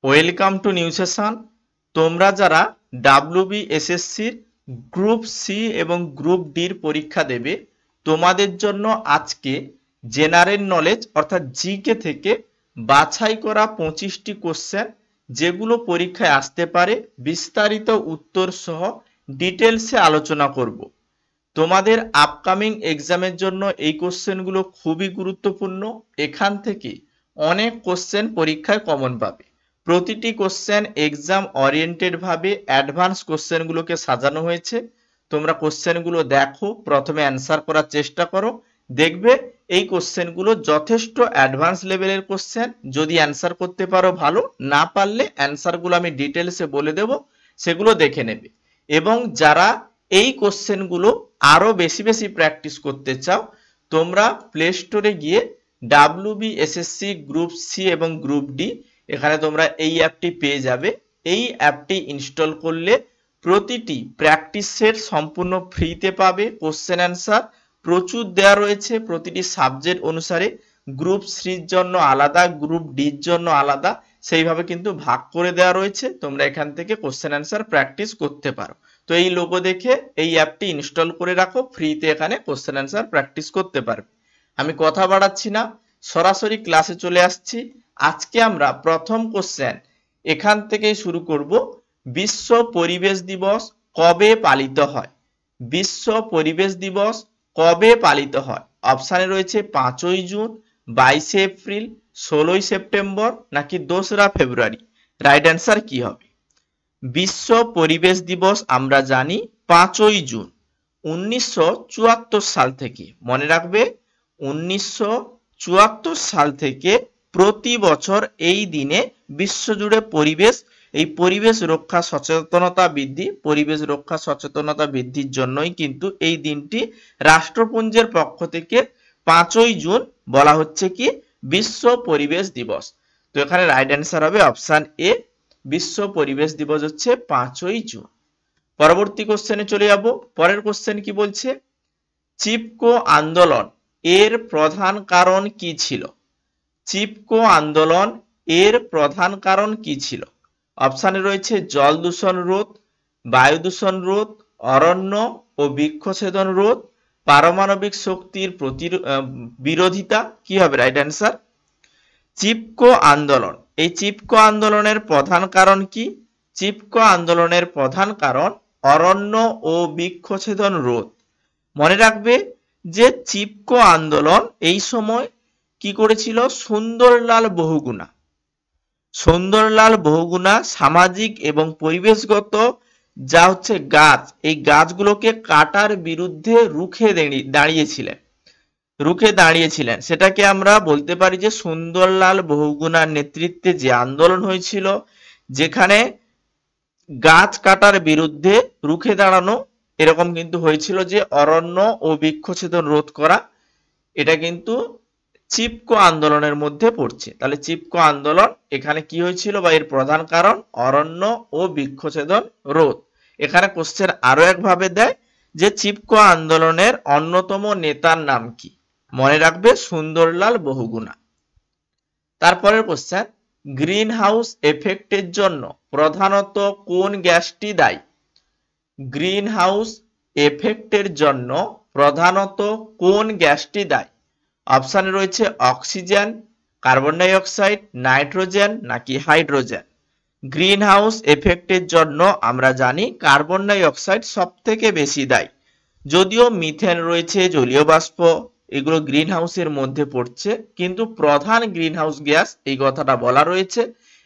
Welcome to new session. তোমরা যারা ডাব্লিউবিএসএসসির group C এবং গ্রুপ ডির পরীক্ষা দেবে, তোমাদের জন্য আজকে জেনারেল নলেজ অর্থাৎ জিকে থেকে বাছাই করা 25টি কোশ্চেন, যেগুলো পরীক্ষায় আসতে পারে, বিস্তারিত উত্তর সহ ডিটেলসে আলোচনা করব। তোমাদের আপকামিং এক্সামের জন্য এই কোশ্চেনগুলো খুবই গুরুত্বপূর্ণ। এখান থেকে অনেক কোশ্চেন পরীক্ষায় কমন পাবে। প্রতিটি কোশ্চেন এক্সাম ওরিয়েন্টেড ভাবে অ্যাডভান্স কোশ্চেনগুলোকে সাজানো হয়েছে। তোমরা কোশ্চেনগুলো দেখো, প্রথমে অ্যান্সার করার চেষ্টা করো, দেখবে এই কোশ্চেনগুলো যথেষ্ট অ্যাডভান্স লেভেলের কোশ্চেন। যদি অ্যান্সার করতে পারো ভালো, না পারলে অ্যান্সারগুলো আমি ডিটেলসে বলে দেব, সেগুলো দেখে নেবে। এবং যারা এই কোশ্চেনগুলো আরো বেশি বেশি প্র্যাকটিস করতে চাও, তোমরা প্লে স্টোরে গিয়ে ডাব্লিউবিএসএসসি গ্রুপ সি এবং গ্রুপ ডি, এখানে তোমরা এই অ্যাপটি পেয়ে যাবে। এই অ্যাপটি ইনস্টল করলে প্রতিটি প্র্যাকটিস সেট সম্পূর্ণ ফ্রিতে পাবে। কোশ্চেন অ্যান্সার প্রচুর দেওয়া রয়েছে প্রতিটি সাবজেক্ট অনুসারে। গ্রুপ সির জন্য আলাদা, গ্রুপ ডির জন্য আলাদা, সেইভাবে কিন্তু ভাগ করে দেওয়া রয়েছে। তোমরা এখান থেকে কোশ্চেন অ্যান্সার প্র্যাকটিস করতে পারো। তো এই লোগো দেখে এই অ্যাপটি ইনস্টল করে রাখো, ফ্রিতে এখানে কোশ্চেন অ্যান্সার প্র্যাকটিস করতে পারবে। আমি কথা বাড়াচ্ছি না, সরাসরি ক্লাসে চলে আসছি। আজকে আমরা প্রথম কোশ্চেন এখান থেকেই শুরু করব। বিশ্ব পরিবেশ দিবস কবে পালিত হয়? বিশ্ব পরিবেশ দিবস কবে পালিত হয়? অপশানে রয়েছে 5ই জুন, 22শে এপ্রিল, 16ই সেপ্টেম্বর নাকি 2রা ফেব্রুয়ারি। রাইট অ্যান্সার কি হবে? বিশ্ব পরিবেশ দিবস আমরা জানি 5ই জুন 1974 সাল থেকে। মনে রাখবে, 1974 সাল থেকে প্রতি বছর এই দিনে বিশ্বজুড়ে পরিবেশ রক্ষা সচেতনতা বৃদ্ধি, পরিবেশ রক্ষা সচেতনতা বৃদ্ধির জন্যই কিন্তু এই দিনটি রাষ্ট্রপুঞ্জের পক্ষ থেকে 5ই জুন বলা হচ্ছে কি বিশ্ব পরিবেশ দিবস। তো এখানে রাইট অ্যান্সার হবে অপশন এ, বিশ্ব পরিবেশ দিবস হচ্ছে 5ই জুন। পরবর্তী কোশ্চেনে চলে যাব। পরের কোশ্চেন কি বলছে? চিপকো আন্দোলন এর প্রধান কারণ কি ছিল? চিপকো আন্দোলন এর প্রধান কারণ কি ছিল? অপশানে রয়েছে জল দূষণ রোধ, বায়ু দূষণ রোধ, অরণ্য ও বৃক্ষছেদন রোধ, পারমাণবিক শক্তির বিরোধিতা। কি হবে রাইট অ্যান্সার? চিপকো আন্দোলন। এই চিপকো আন্দোলনের প্রধান কারণ কি? চিপকো আন্দোলনের প্রধান কারণ অরণ্য ও বৃক্ষছেদন রোধ। মনে রাখবে যে চিপকো আন্দোলন এই সময় কি করেছিল? সুন্দরলাল বহুগুণা সামাজিক এবং পরিবেশগত যা হচ্ছে গাছ, এই গাছগুলোকে কাটার বিরুদ্ধে রুখে দাঁড়িয়েছিলেন। সেটাকে আমরা বলতে পারি যে সুন্দরলাল বহুগুণার নেতৃত্বে যে আন্দোলন হয়েছিল, যেখানে গাছ কাটার বিরুদ্ধে রুখে দাঁড়ানো, এরকম কিন্তু হয়েছিল যে অরণ্য ও বৃক্ষছেদন রোধ করা। এটা কিন্তু চিপকো আন্দোলনের মধ্যে পড়ছে। তাহলে চিপকো আন্দোলন এখানে কি হয়েছিল বা এর প্রধান কারণ অরণ্য ও বৃক্ষছেদন রোধ। এখানে কোশ্চেন আরো একভাবে দেয় যে চিপকো আন্দোলনের অন্যতম নেতার নাম কি? মনে রাখবে সুন্দরলাল বহুগুণা। তারপরের কোশ্চেন, গ্রিন হাউস এফেক্টের জন্য প্রধানত কোন গ্যাসটি দায়ী? গ্রিন হাউস এফেক্টের জন্য প্রধানত কোন গ্যাসটি দায়ী? অপশানে রয়েছে oxygen, carbon die oxide, nitrogen নাকি হাইড্রোজেন। গ্রিন হাউস এফেক্টের জন্য আমরা জানি কার্বন ডাই অক্সাইড সব থেকে বেশি দায়ী। যদিও মিথেন রয়েছে, জলীয় বাষ্প, এগুলো গ্রিন হাউসের মধ্যে পড়ছে, কিন্তু প্রধান গ্রিন হাউস গ্যাস এই কথাটা বলা রয়েছে।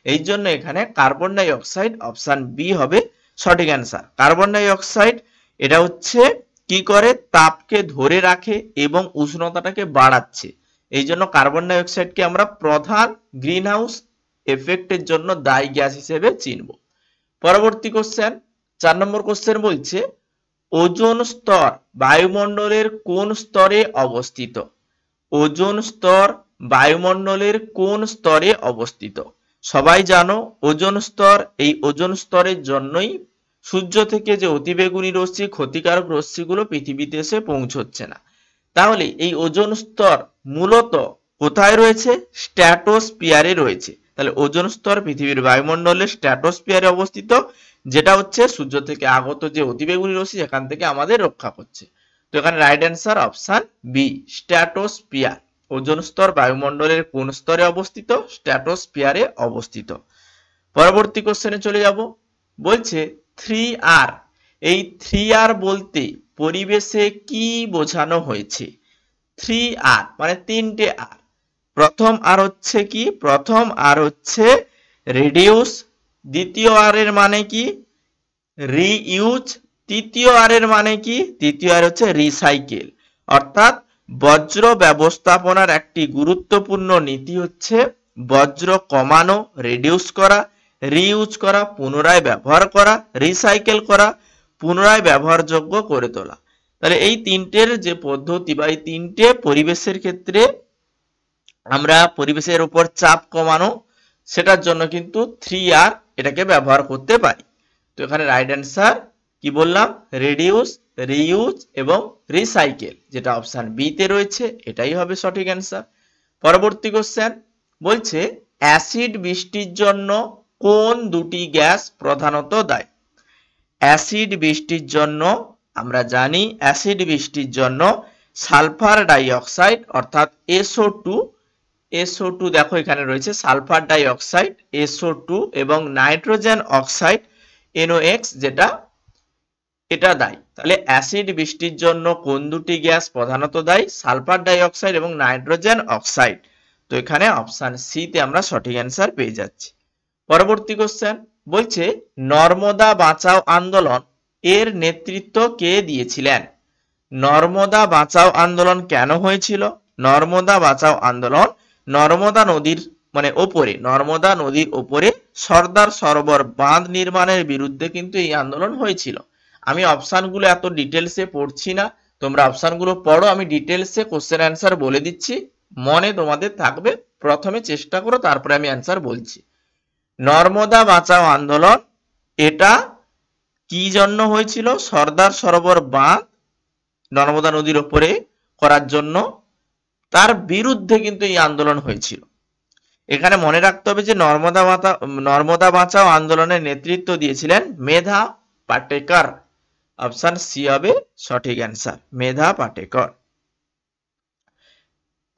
এই জন্য এখানে carbon die oxide, option B হবে সঠিক অ্যান্সার। কার্বন ডাই অক্সাইড এটা হচ্ছে কি করে? তাপকে ধরে রাখে এবং উষ্ণতাটাকে বাড়াচ্ছে। এই জন্য কার্বন ডাই অক্সাইডকে আমরা প্রধান গ্রিন হাউস এফেক্টের জন্য দায়ী গ্যাস হিসেবে চিনব। পরবর্তী কোশ্চেন, 4 নম্বর কোশ্চেন বলছে, ওজোন স্তর বায়ুমণ্ডলের কোন স্তরে অবস্থিত? ওজোন স্তর বায়ুমণ্ডলের কোন স্তরে অবস্থিত? সবাই জানো ওজোন স্তর, এই ওজোন স্তরের জন্যই সূর্য থেকে যে অতিবেগুনি রশ্মি, ক্ষতিকারক রশ্মিগুলো পৃথিবীতে এসে পৌঁছচ্ছে না। তাহলে এই ওজোন স্তর মূলত কোথায় রয়েছে? স্ট্র্যাটোস্ফিয়ারে রয়েছে। তাহলে ওজোন স্তর পৃথিবীর বায়ুমণ্ডলের স্ট্র্যাটোস্ফিয়ারে অবস্থিত, যেটা হচ্ছে সূর্য থেকে আগত যে অতিবেগুনি রশ্মি এখান থেকে আমাদের রক্ষা করছে। তো এখানে right answer option B, stratosphere. Ozone স্তর বায়ুমণ্ডলের কোন স্তরে অবস্থিত? স্ট্র্যাটোস্ফিয়ারে অবস্থিত। পরবর্তী কোশ্চেনে চলে যাব। বলছে 3R, এই 3R বলতে পরিবেশে কি বোঝানো হয়েছে? 3R মানে তিনটে আর। প্রথম আর হচ্ছে কি? প্রথম আর হচ্ছে রিডিউস, দ্বিতীয় আর এর মানে কি? রিইউজ, তৃতীয় আর এর মানে কি? তৃতীয় আর হচ্ছে রিসাইকেল। অর্থাৎ বজ্র ব্যবস্থাপনার একটি গুরুত্বপূর্ণ নীতি হচ্ছে বজ্র কমানো, রিডিউস করা, রিইউজ করা, পুনরায় ব্যবহার করা, রিসাইকেল করা, পুনরায় ব্যবহারযোগ্য করে তোলা। তাহলে এই তিনটের যে পদ্ধতি বা এই তিনটে পরিবেশের ক্ষেত্রে আমরা পরিবেশের উপর চাপ কমানো, সেটার জন্য কিন্তু 3R এটাকে ব্যবহার করতে পারি। তো এখানে রাইট অ্যান্সার কি বললাম? রিডিউস, রিইউজ এবং রিসাইকেল, যেটা অপশন বি তে রয়েছে, এটাই হবে সঠিক অ্যান্সার। পরবর্তী কোশ্চেন বলছে অ্যাসিড বৃষ্টির জন্য কোন দুটি গ্যাস প্রধানত দায়ী? অ্যাসিড বৃষ্টির জন্য আমরা জানি অ্যাসিড বৃষ্টির জন্য সালফার ডাইঅক্সাইড অর্থাৎ SO2 দেখো এখানে রয়েছে সালফার ডাইঅক্সাইড SO2 এবং নাইট্রোজেন অক্সাইড NOx, যেটা এটা দায়ী। তাহলে অ্যাসিড বৃষ্টির জন্য কোন দুটি গ্যাস প্রধানত দায়ী? সালফার ডাইঅক্সাইড এবং নাইট্রোজেন অক্সাইড। তো এখানে অপশন সি তে আমরা সঠিক অ্যান্সার পেয়ে যাচ্ছি। পরবর্তী কোশ্চেন বলছে নর্মদা বাঁচাও আন্দোলন এর নেতৃত্ব কে দিয়েছিলেন? নর্মদা বাঁচাও আন্দোলন কেন হয়েছিল? নর্মদা বাঁচাও আন্দোলন নর্মদা নদীর নর্মদা নদীর ওপরে সর্দার সরোবর বাঁধ নির্মাণের বিরুদ্ধে কিন্তু এই আন্দোলন হয়েছিল। আমি অপশনগুলো এত ডিটেলসে পড়ছি না, তোমরা অপশনগুলো পড়ো, আমি ডিটেলসে কোশ্চেন অ্যান্সার বলে দিচ্ছি, মনে তোমাদের থাকবে। প্রথমে চেষ্টা করো, তারপরে আমি অ্যান্সার বলছি। নর্মদা বাঁচাও আন্দোলন এটা কি জন্য হয়েছিল? সর্দার সরোবর বাঁধ নর্মদা নদীর উপরে করার জন্য, তার বিরুদ্ধে কিন্তু এই আন্দোলন হয়েছিল। এখানে মনে রাখতে হবে যে নর্মদা বাঁচাও আন্দোলনের নেতৃত্ব দিয়েছিলেন মেধা পাটেকর। অপশন সি হবে সঠিক অ্যান্সার, মেধা পাটেকর।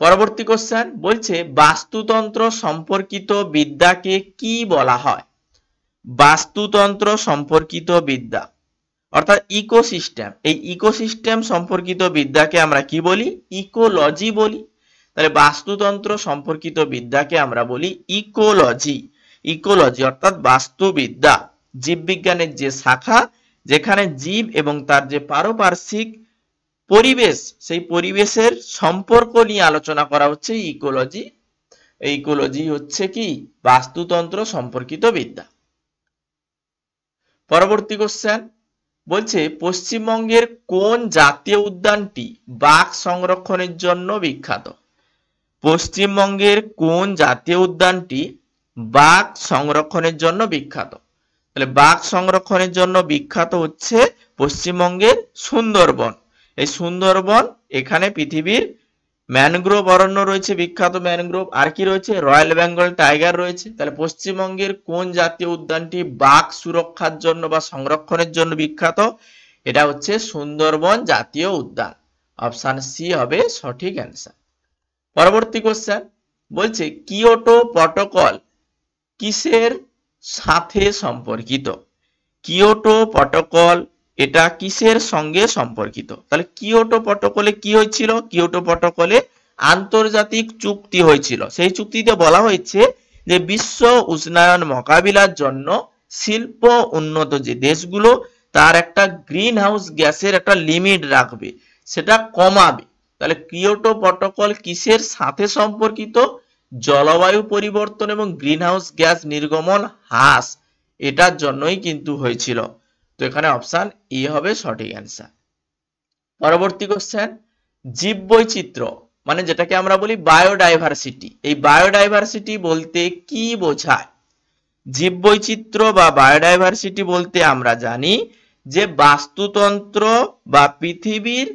পরবর্তী কোশ্চেন বলছে বাস্তুতন্ত্র সম্পর্কিত বিদ্যাকে কি বলা হয়? বাস্তুতন্ত্র সম্পর্কিত বিদ্যা অর্থাৎ ইকোসিস্টেম, এই ইকোসিস্টেম সম্পর্কিত বিদ্যাকে আমরা কি বলি? ইকোলজি বলি। তাহলে বাস্তুতন্ত্র সম্পর্কিত বিদ্যাকে আমরা বলি ইকোলজি। ইকোলজি অর্থাৎ বাস্তুবিদ্যা, জীববিজ্ঞানের যে শাখা যেখানে জীব এবং তার যে পারিপার্শ্বিক পরিবেশ, সেই পরিবেশের সম্পর্ক নিয়ে আলোচনা করা হচ্ছে ইকোলজি। এই ইকোলজি হচ্ছে কি? বাস্তুতন্ত্র সম্পর্কিত বিদ্যা। পরবর্তী কোশ্চেন বলছে পশ্চিমবঙ্গের কোন জাতীয় উদ্যানটি বাঘ সংরক্ষণের জন্য বিখ্যাত? পশ্চিমবঙ্গের কোন জাতীয় উদ্যানটি বাঘ সংরক্ষণের জন্য বিখ্যাত? তাহলে বাঘ সংরক্ষণের জন্য বিখ্যাত হচ্ছে পশ্চিমবঙ্গের সুন্দরবন। এই সুন্দরবন, এখানে পৃথিবীর ম্যানগ্রোভ অরণ্য রয়েছে, বিখ্যাত ম্যানগ্রোভ। আর কি রয়েছে? রয়্যাল বেঙ্গল টাইগার রয়েছে। তাহলে পশ্চিমবঙ্গের কোন জাতীয় উদ্যানটি বাঘ সুরক্ষার জন্য বা সংরক্ষণের জন্য বিখ্যাত? এটা হচ্ছে সুন্দরবন জাতীয় উদ্যান। অপশন সি হবে সঠিক অ্যান্সার। পরবর্তী কোশ্চেন বলছে কিয়োটো প্রটোকল কিসের সাথে সম্পর্কিত? কিয়োটো প্রটোকল এটা কিসের সঙ্গে সম্পর্কিত? তাহলে কিয়োটো প্রটোকলে কি হয়েছিল? কিয়োটো প্রটোকলে আন্তর্জাতিক চুক্তি হয়েছিল। সেই চুক্তিতে বলা হয়েছে যে বিশ্ব উষ্ণায়ন মোকাবিলার জন্য শিল্প উন্নত যে দেশগুলো তার একটা গ্রিন হাউস গ্যাসের একটা লিমিট রাখবে, সেটা কমাবে। তাহলে কিয়োটো প্রটোকল কিসের সাথে সম্পর্কিত? জলবায়ু পরিবর্তন এবং গ্রিন হাউস গ্যাস নির্গমন হ্রাস, এটার জন্যই কিন্তু হয়েছিল। তো এখানে অপশন ই হবে সঠিক অ্যান্সার। পরবর্তী কোশ্চেন জীববৈচিত্র্য মানে যেটাকে আমরা বলি বায়োডাইভার্সিটি, এই বায়োডাইভার্সিটি বলতে কি বোঝায়? জীববৈচিত্র্য বা বায়োডাইভার্সিটি বলতে আমরা জানি যে বাস্তুতন্ত্র বা পৃথিবীর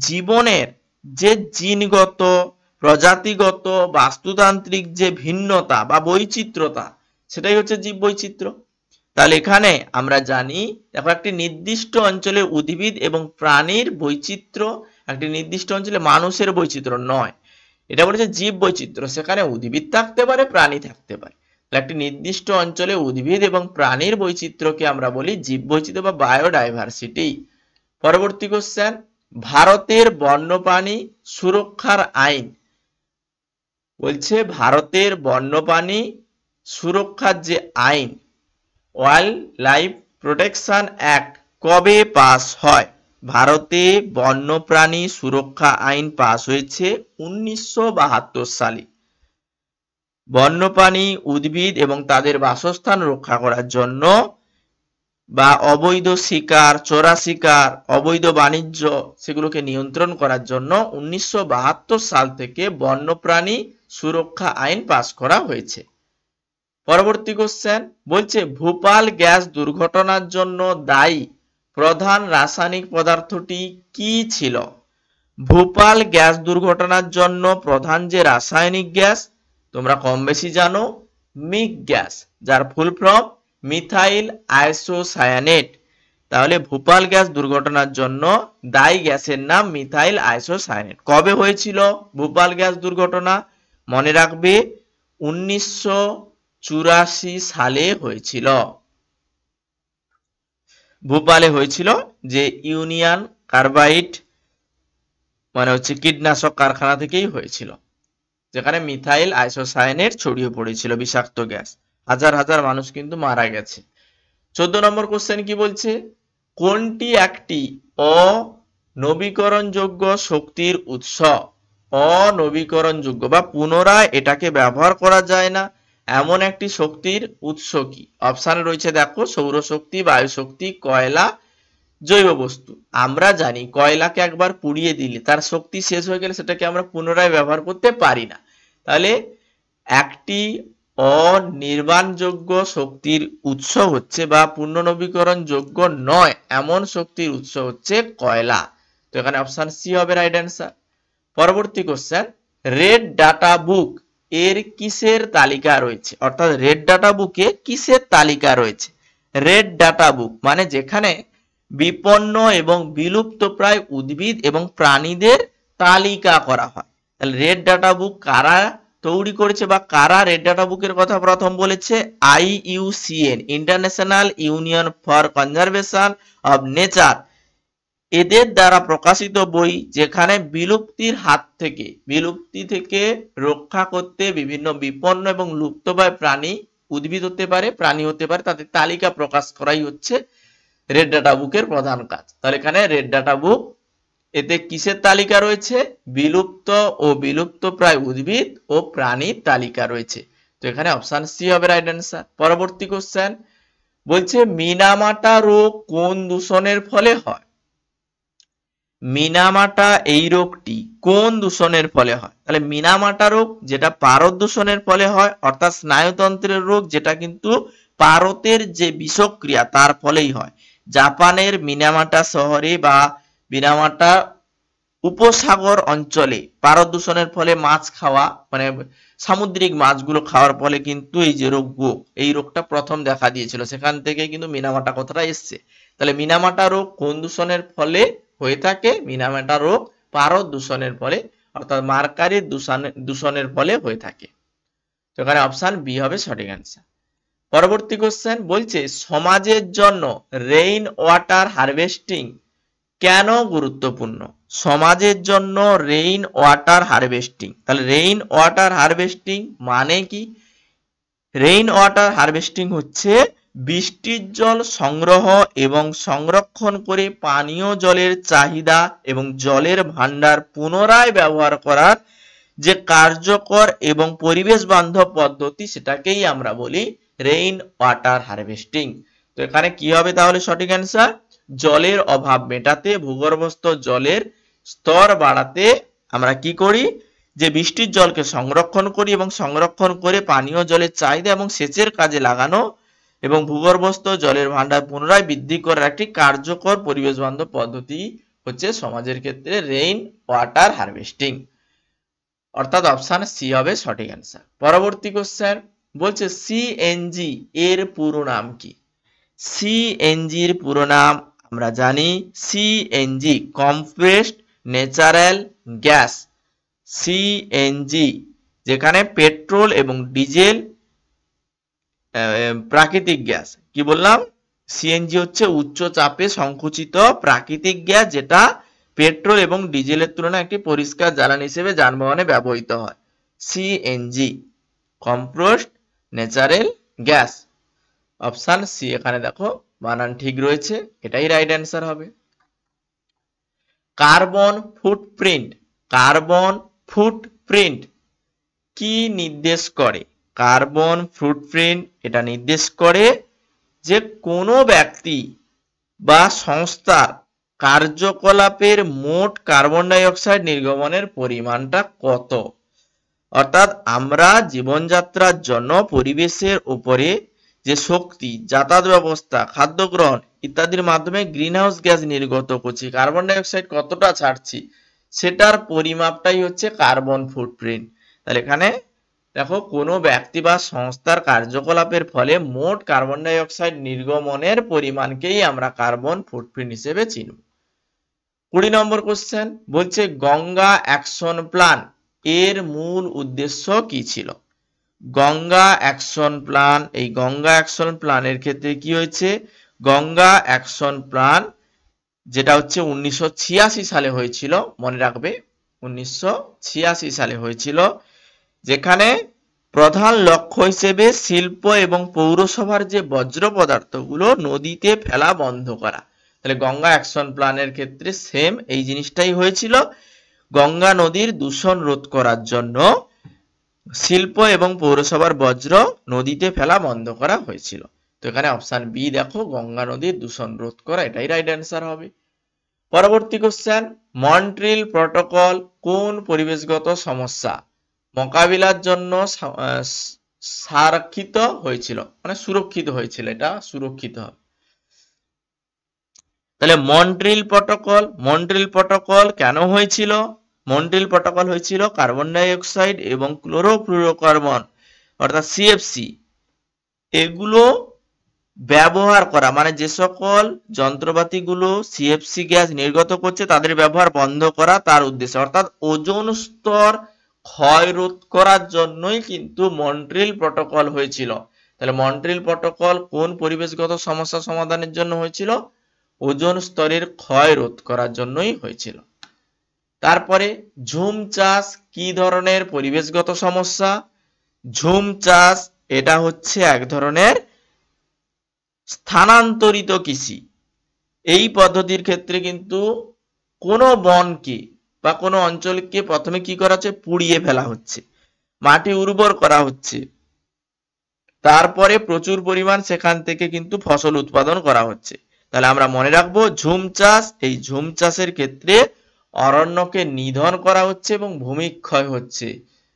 জীবনের যে জিনগত প্রজাতিগত বাস্তুতান্ত্রিক যে ভিন্নতা বা বৈচিত্র্যতা, সেটাই হচ্ছে জীববৈচিত্র্য। তাহলে এখানে আমরা জানি, দেখো একটি নির্দিষ্ট অঞ্চলে উদ্ভিদ এবং প্রাণীর বৈচিত্র্য, একটি নির্দিষ্ট অঞ্চলে মানুষের বৈচিত্র্য নয়, এটা বলেছে জীব বৈচিত্র্য। সেখানে উদ্ভিদ থাকতে পারে, প্রাণী থাকতে পারে। একটি নির্দিষ্ট অঞ্চলে উদ্ভিদ এবং প্রাণীর বৈচিত্র্যকে আমরা বলি জীব বৈচিত্র্য বা বায়োডাইভার্সিটি। পরবর্তী কোশ্চেন, ভারতের বন্যপ্রাণী সুরক্ষার আইন। বলছে ভারতের বন্যপ্রাণী সুরক্ষার যে আইন, ওয়াইল্ড লাইফ প্রোটেকশন অ্যাক্ট, কবে পাস হয়? ভারতে বন্যপ্রাণী সুরক্ষা আইন পাস হয়েছে 1972 সালে। বন্যপ্রাণী, উদ্ভিদ এবং তাদের বাসস্থান রক্ষা করার জন্য বা অবৈধ শিকার, চোরা শিকার, অবৈধ বাণিজ্য, সেগুলোকে নিয়ন্ত্রণ করার জন্য 1972 সাল থেকে বন্যপ্রাণী সুরক্ষা আইন পাস করা হয়েছে। পরবর্তী কোশ্চেন বলছে ভোপাল গ্যাস দুর্ঘটনার জন্য দায়ী প্রধান রাসায়নিক পদার্থটি কি ছিল? ভোপাল গ্যাস দুর্ঘটনার জন্য প্রধান যে রাসায়নিক গ্যাস তোমরা কম বেশি জানো, মিক গ্যাস, যার ফুল ফর্ম মিথাইল আইসোসায়ানেট। তাহলে ভোপাল গ্যাস দুর্ঘটনার জন্য দায়ী গ্যাসের নাম মিথাইল আইসোসায়ানেট। কবে হয়েছিল ভোপাল গ্যাস দুর্ঘটনা? মনে রাখবে 1984 সালে হয়েছিল। ভোপালে হয়েছিল, যে ইউনিয়ন কার্বাইড মানে হচ্ছে কীটনাশক কারখানা থেকেই হয়েছিল, যেখানে মিথাইল আইসোসায়ানেট ছড়িয়ে পড়েছিল, বিষাক্ত গ্যাস। হাজার হাজার মানুষ কিন্তু মারা গেছে। 14 নম্বর কোশ্চেন কি বলছে? কোনটি একটি অনবীকরণযোগ্য শক্তির উৎস? অনবীকরণযোগ্য বা পুনরায় এটাকে ব্যবহার করা যায় না এমন একটি শক্তির উৎস কি? অপশানে রয়েছে দেখো, সৌরশক্তি, বায়ুশক্তি, কয়লা, জৈব বস্তু। আমরা জানি কয়লাকে একবার পুড়িয়ে দিলে তার শক্তি শেষ হয়ে গেলে সেটাকে আমরা পুনরায় ব্যবহার করতে পারি না। তাহলে একটি অনির্বাণযোগ্য শক্তির উৎস হচ্ছে বা পুনর্নবীকরণযোগ্য নয় এমন শক্তির উৎস হচ্ছে কয়লা। তো এখানে অপশন সি হবে রাইট অ্যান্সার। পরবর্তী কোশ্চেন, রেড ডাটা বুক এর কিসের তালিকা রয়েছে? অর্থাৎ রেড ডাটা বুকে কিসের তালিকা রয়েছে? রেড ডাটা বুক মানে যেখানে বিপন্ন এবং বিলুপ্তপ্রায় উদ্ভিদ এবং প্রাণীদের তালিকা করা হয়। তাহলে রেড ডাটা বুক কারা তৈরি করেছে বা কারা রেড ডাটা বুকের কথা প্রথম বলেছে? IUCN, international union for conservation of nature. এদের দ্বারা প্রকাশিত বই, যেখানে বিলুপ্তি থেকে রক্ষা করতে বিভিন্ন বিপন্ন এবং লুপ্তপ্রায় প্রাণী, উদ্ভিদ হতে পারে, প্রাণী হতে পারে, তাদের তালিকা প্রকাশ করাই হচ্ছে রেড ডাটা বুকের প্রধান কাজ। তাহলে এখানে রেড ডাটা বুক, এতে কিসের তালিকা রয়েছে? বিলুপ্ত ও বিলুপ্তপ্রায় উদ্ভিদ ও প্রাণীর তালিকা রয়েছে। তো এখানে অপশন সি হবে রাইট অ্যান্সার। পরবর্তী কোশ্চেন বলছে মিনামাটা রোগ কোন দূষণের ফলে হয়? মিনামাটা এই রোগটি কোন দূষণের ফলে হয়? তাহলে মিনামাটা রোগ যেটা পারদ দূষণের ফলে হয়, অর্থাৎ স্নায়ুতন্ত্রের রোগ, যেটা কিন্তু পারদের যে বিষক্রিয়া তার ফলেই হয়। জাপানের মিনামাটা শহরে বা মিনামাটা উপসাগর অঞ্চলে পারদ দূষণের ফলে মাছ খাওয়া, মানে সামুদ্রিক মাছগুলো খাওয়ার ফলে কিন্তু এই যে এই রোগটা প্রথম দেখা দিয়েছিল, সেখান থেকে কিন্তু মিনামাটা কথাটা এসছে। তাহলে মিনামাটা রোগ কোন দূষণের ফলে হয়ে থাকে? মিনামাটা রোগ পারদ দূষণের ফলে, অর্থাৎ মার্কারির দূষণের ফলে হয়ে থাকে। তো এখানে অপশন বি হবে সঠিক অ্যান্সার। পরবর্তী কোশ্চেন বলছে সমাজের জন্য রেইন ওয়াটার হারভেস্টিং কেন গুরুত্বপূর্ণ? সমাজের জন্য রেইন ওয়াটার হারভেস্টিং, তাহলে রেইন ওয়াটার হারভেস্টিং মানে কি? রেইন ওয়াটার হারভেস্টিং হচ্ছে বৃষ্টির জল সংগ্রহ এবং সংরক্ষণ করে পানীয় জলের চাহিদা এবং জলের ভান্ডার পুনরায় ব্যবহার করার যে কার্যকর এবং পরিবেশ বান্ধব পদ্ধতি, সেটাকেই আমরা বলি রেইন ওয়াটার হারভেস্টিং। তো এখানে কি হবে তাহলে সঠিক অ্যান্সার? জলের অভাব মেটাতে, ভূগর্ভস্থ জলের স্তর বাড়াতে আমরা কি করি? যে বৃষ্টির জলকে সংরক্ষণ করি এবং সংরক্ষণ করে পানীয় জলের চাহিদা এবং সেচের কাজে লাগানো এবং ভূগর্ভস্থ জলের ভান্ডার পুনরায় বৃদ্ধি করার একটি কার্যকর পরিবেশ বান্ধব পদ্ধতি হচ্ছে সমাজের ক্ষেত্রে রেইন ওয়াটার হারভেস্টিং। অর্থাৎ অপশন সি হবে সঠিক অ্যান্সার। পরবর্তী কোশ্চেন বলছে সিএনজি এর পুরো নাম কি? সিএনজির পুরো নাম আমরা জানি CNG compressed natural gas. CNG যেখানে পেট্রোল এবং ডিজেল প্রাকৃতিক গ্যাস। কি বললাম? সিএনজি হচ্ছে উচ্চ চাপে সংকুচিত প্রাকৃতিক গ্যাস, যেটা পেট্রোল এবং ডিজেলের তুলনায় একটি পরিষ্কার জ্বালানি হিসেবে যানবাহনে ব্যবহৃত হয়। CNG compressed natural gas. Option C এখানে দেখো বানান ঠিক রয়েছে, এটাই রাইট অ্যান্সার হবে। কার্বন ফুটপ্রিন্ট, কার্বন ফুটপ্রিন্ট কি নির্দেশ করে? কার্বন ফুটপ্রিন্ট এটা নির্দেশ করে যে কোনো ব্যক্তি বা সংস্থার কার্যকলাপের মোট কার্বন ডাই অক্সাইড নির্গমনের পরিমাণটা কত। অর্থাৎ আমরা জীবনযাত্রার জন্য পরিবেশের উপরে যে শক্তি, যাতায়াত ব্যবস্থা, খাদ্য গ্রহণ ইত্যাদির মাধ্যমে গ্রিনহাউস গ্যাস নির্গত করছি, কার্বন ডাই অক্সাইড কতটা ছাড়ছি, সেটার পরিমাপটাই হচ্ছে কার্বন ফুটপ্রিন্ট। তাহলে এখানে দেখো কোনো ব্যক্তি বা সংস্থার কার্যকলাপের ফলে মোট কার্বন ডাই অক্সাইড নির্গমনের পরিমাণকেই আমরা কার্বন ফুটপ্রিন্ট হিসেবে চিনব। 20 নম্বর কোশ্চেন বলছে গঙ্গা অ্যাকশন প্ল্যান এর মূল উদ্দেশ্য কি ছিল? গঙ্গা অ্যাকশন প্ল্যান, এই গঙ্গা অ্যাকশন প্ল্যানের ক্ষেত্রে কি হয়েছে? গঙ্গা অ্যাকশন প্ল্যান যেটা হচ্ছে 1986 সালে হয়েছিল, মনে রাখবে 1986 সালে হয়েছিল, যেখানে প্রধান লক্ষ্য হিসেবে শিল্প এবং পৌরসভার যে বর্জ্য পদার্থগুলো নদীতে ফেলা বন্ধ করা। তাহলে গঙ্গা অ্যাকশন প্ল্যানের ক্ষেত্রে সেম এই জিনিসটাই হয়েছিল, গঙ্গা নদীর দূষণ রোধ করার জন্য শিল্প এবং পৌরসভার বর্জ্য নদীতে ফেলা বন্ধ করা হয়েছিল। তো এখানে অপশন বি দেখো গঙ্গা নদীর দূষণ রোধ করা, এটাই রাইট অ্যান্সার হবে। পরবর্তী কোশ্চেন মন্ট্রিল প্রটোকল কোন পরিবেশগত সমস্যা মোকাবিলার জন্য সংরক্ষিত হয়েছিল, মানে সুরক্ষিত হয়েছিল, এটা সুরক্ষিত হবে। তাহলে মন্ট্রিল প্রটোকল কেন হয়েছিল? মন্ট্রিল প্রটোকল হয়েছিল কার্বন ডাই অক্সাইড এবং ক্লোরোফ্লুরোকার্বন অর্থাৎ সিএফসি এগুলো ব্যবহার করা, মানে যে সকল যন্ত্রপাতিগুলো সিএফসি গ্যাস নির্গত করছে তাদের ব্যবহার বন্ধ করা তার উদ্দেশ্যে, অর্থাৎ ওজোন স্তর ক্ষয় রোধ করার জন্যই কিন্তু মন্ট্রিল প্রটোকল হয়েছিল। তাহলে মন্ট্রিল প্রটোকল কোন পরিবেশগত সমস্যা সমাধানের জন্য হয়েছিল? ওজোন স্তরের ক্ষয় রোধ করার জন্যই হয়েছিল। তারপরে ঝুম চাষ কি ধরনের পরিবেশগত সমস্যা? ঝুম চাষ এটা হচ্ছে এক ধরনের স্থানান্তরিত কৃষি। এই পদ্ধতির ক্ষেত্রে কিন্তু কোনো বনকে বা কোনো অঞ্চলকে প্রথমে কি করা হচ্ছে? পুড়িয়ে ফেলা হচ্ছে, মাটি উর্বর করা হচ্ছে, তারপরে প্রচুর পরিমাণ সেখান থেকে কিন্তু ফসল উৎপাদন করা হচ্ছে। তাহলে আমরা মনে রাখবো ঝুম চাষ, এই ঝুম চাষের ক্ষেত্রে অরণ্যকে নিধন করা হচ্ছে এবং ভূমিক্ষয় হচ্ছে,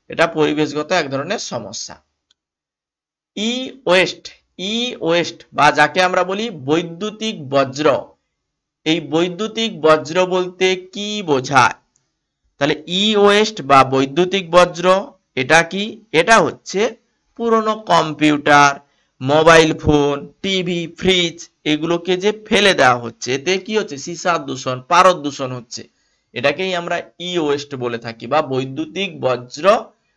এটা পরিবেশগত এক ধরনের সমস্যা। ই ওয়েস্ট বা যাকে আমরা বলি বৈদ্যুতিক বজ্র, এই বৈদ্যুতিক বজ্র বলতে কি বোঝায়? তাহলে ই ওয়েস্ট বা বৈদ্যুতিক বজ্র এটা কি? এটা হচ্ছে পুরনো computer, mobile phone, TV, fridge এগুলোকে যে ফেলে দেওয়া হচ্ছে, এতে কি হচ্ছে? সীসার দূষণ, পারদ দূষণ হচ্ছে, এটাকেই আমরা ই ওয়েস্ট বলে থাকি বা বৈদ্যুতিক বজ্র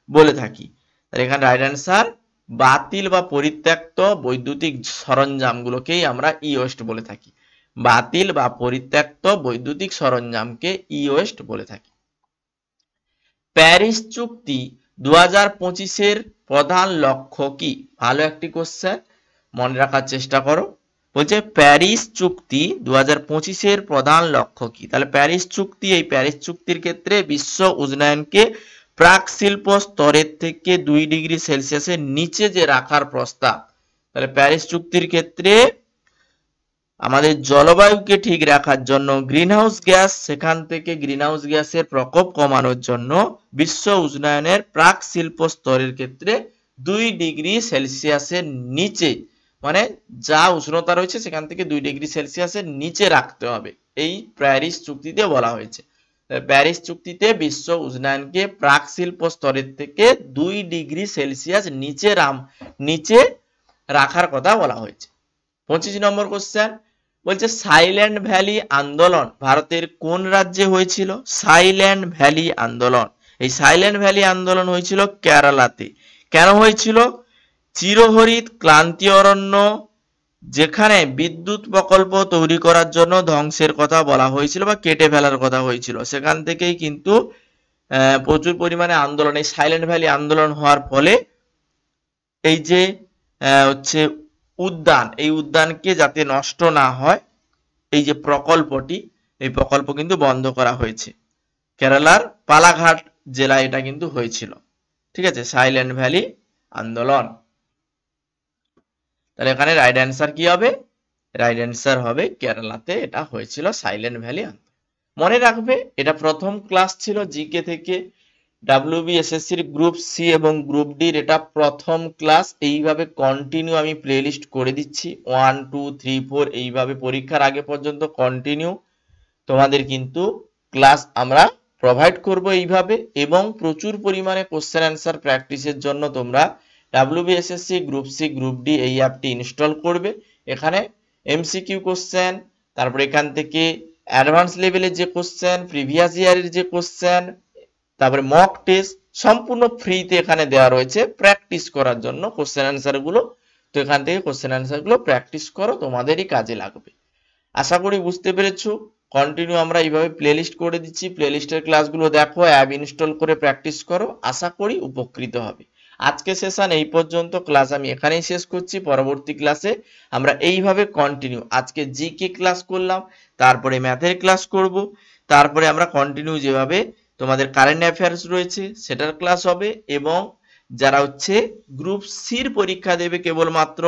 বলে থাকি। তাহলে এখানে রাইট অ্যান্সার বাতিল বা পরিত্যক্ত বৈদ্যুতিক সরঞ্জামগুলোকেই আমরা ই ওয়েস্ট বলে থাকি। বাতিল বা পরিত্যক্ত বৈদ্যুতিক সরঞ্জামকে ই ওয়েস্ট বলে থাকি। প্যারিস চুক্তি 2025-এর প্রধান লক্ষ্য কি? ভালো একটি কোশ্চেন, মনে রাখার চেষ্টা করো। বলছে প্যারিস চুক্তি 2025-এর প্রধান লক্ষ্য কি? তাহলে প্যারিস চুক্তি, এই প্যারিস চুক্তির ক্ষেত্রে বিশ্ব উষ্ণায়নকে প্রাক শিল্প স্তরের থেকে 2 ডিগ্রি সেলসিয়াসের নিচে যে রাখার প্রস্তাব, তাহলে প্যারিস চুক্তির ক্ষেত্রে আমাদের জলবায়ুকে ঠিক রাখার জন্য গ্রিনহাউস গ্যাস, সেখান থেকে গ্রিনহাউস গ্যাসের প্রকোপ কমানোর জন্য বিশ্ব উষ্ণায়নের প্রাক শিল্প স্তরের ক্ষেত্রে 2 ডিগ্রি সেলসিয়াসের নিচে, মানে যা উষ্ণতা রয়েছে সেখান থেকে 2 ডিগ্রি সেলসিয়াসের নিচে রাখতে হবে, এই প্যারিস চুক্তিতে বলা হয়েছে। প্যারিস চুক্তিতে বিশ্ব উষ্ণায়নকে প্রাক শিল্প স্তরের থেকে 2 ডিগ্রি সেলসিয়াস নিচে রাখার কথা বলা হয়েছে। 25 নম্বর কোশ্চেন বলছে সাইল্যান্ড ভ্যালি আন্দোলন ভারতের কোন রাজ্যে হয়েছিল? সাইল্যান্ড ভ্যালি আন্দোলন, এই সাইল্যান্ড ভ্যালি আন্দোলন হয়েছিল কেরালাতে। কেন হয়েছিল? চিরহরিত ক্লান্তি অরণ্য যেখানে বিদ্যুৎ প্রকল্প তৈরি করার জন্য ধ্বংসের কথা বলা হয়েছিল বা কেটে ফেলার কথা হয়েছিল, সেখান থেকেই কিন্তু প্রচুর পরিমাণে আন্দোলন, এই সাইলেন্ট ভ্যালি আন্দোলন হওয়ার ফলে এই যে হচ্ছে উদ্যান, এই উদ্যানকে যাতে নষ্ট না হয়, এই যে প্রকল্পটি, এই প্রকল্প কিন্তু বন্ধ করা হয়েছে। কেরালার পালাঘাট জেলায় এটা কিন্তু হয়েছিল। ঠিক আছে, সাইলেন্ট ভ্যালি আন্দোলন। তাহলে এখানে রাইট অ্যান্সার কি হবে? রাইট অ্যান্সার হবে কেরালাতে এটা হয়েছিল সাইলেন্ট ভ্যালি আন্দোলন। মনে রাখবে এটা প্রথম ক্লাস ছিল জিকে থেকে। ডাব্লিউবিএসএসসির গ্রুপ সি এবং গ্রুপ ডির এটা প্রথম ক্লাস। এইভাবে কন্টিনিউ আমি প্লেলিস্ট করে দিচ্ছি, 1 2 3 4 এইভাবে পরীক্ষার আগে পর্যন্ত কন্টিনিউ তোমাদের কিন্তু ক্লাস আমরা প্রোভাইড করব এইভাবে। এবং প্রচুর পরিমাণে কোশ্চেন অ্যান্সার প্র্যাকটিসের জন্য তোমরা WBSSC group C group D এই অ্যাপটি ইনস্টল করবে। এখানে এমসিকিউ কোশ্চেন, তারপর এখান থেকে অ্যাডভান্স লেভেলের যে কোশ্চেন, প্রিভিয়াস ইয়ারের যে কোশ্চেন, তারপরে মক টেস্ট সম্পূর্ণ ফ্রিতে এখানে দেওয়া রয়েছে প্র্যাকটিস করার জন্য কোশ্চেন অ্যান্সার গুলো। তো এখান থেকে কোশ্চেন অ্যান্সার গুলো প্র্যাকটিস করো, তোমাদেরই কাজে লাগবে। আশা করি বুঝতে পেরেছো। কন্টিনিউ আমরা এইভাবে প্লেলিস্ট করে দিচ্ছি, প্লেলিস্টের ক্লাসগুলো দেখো, অ্যাপ ইনস্টল করে প্র্যাকটিস করো, আশা করি উপকৃত হবে। আজকে সেশন এই পর্যন্ত, ক্লাস আমি এখানেই শেষ করছি। পরবর্তী ক্লাসে আমরা এইভাবে কন্টিনিউ, আজকে জিকে ক্লাস করলাম, তারপরে ম্যাথের ক্লাস করব, তারপরে আমরা কন্টিনিউ যেভাবে তোমাদের কারেন্ট অ্যাফেয়ার্স রয়েছে সেটার ক্লাস হবে। এবং যারা হচ্ছে গ্রুপ সির পরীক্ষা দেবে কেবলমাত্র,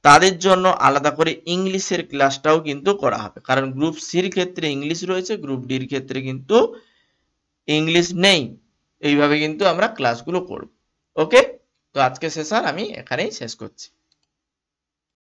তাদের জন্য আলাদা করে ইংলিশের ক্লাসটাও কিন্তু করা হবে, কারণ গ্রুপ সির ক্ষেত্রে ইংলিশ রয়েছে, গ্রুপ ডির ক্ষেত্রে কিন্তু ইংলিশ নেই। এইভাবে কিন্তু আমরা ক্লাসগুলো করব। ওকে, তো আজকে সেশন আমি এখানেই শেষ করছি।